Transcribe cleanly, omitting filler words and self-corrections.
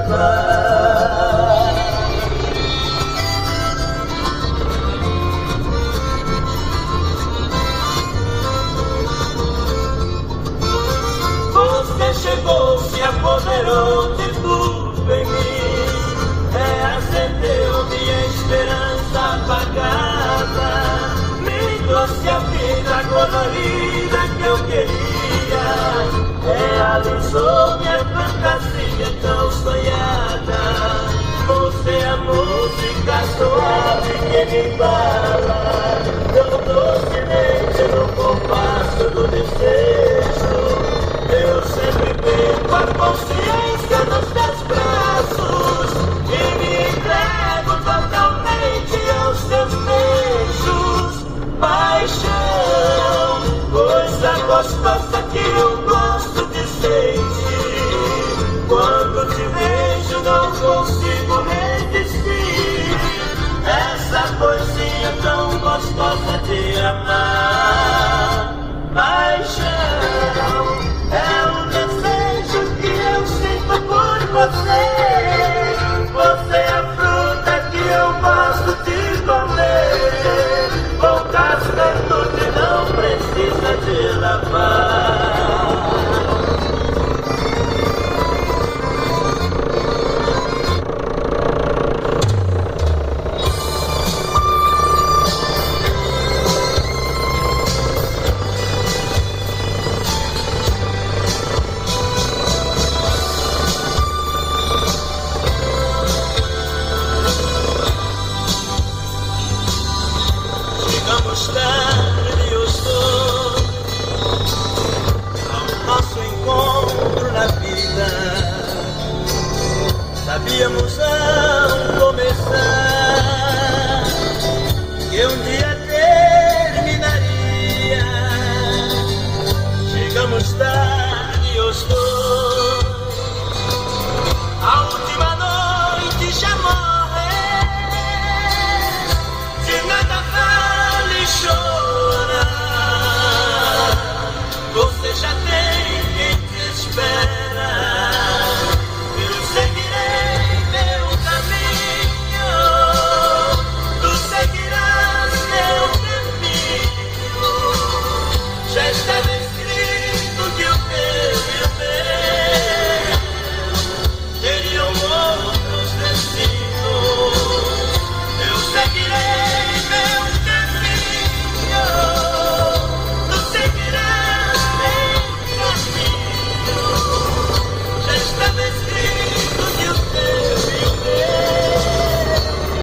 levar. Você chegou, se apoderou de tudo em mim, reacendeu minha esperança apagada, me trouxe a vida colorida que eu queria, realizou minha fantasia tão sonhada. Você é a música suave que me embala, tão docemente no compasso do desejo. Eu sempre perco a consciência nos teus braços e me entrego totalmente aos teus beijos. Paixão, coisa gostosa que eu gosto de sentir. Quando te vejo não consigo resistir, essa coisinha tão gostosa de amar. Paixão é um desejo que eu sinto por você. Você é a fruta que eu gosto de comer. Com casca tudo não precisa de lavar. Chegamos tarde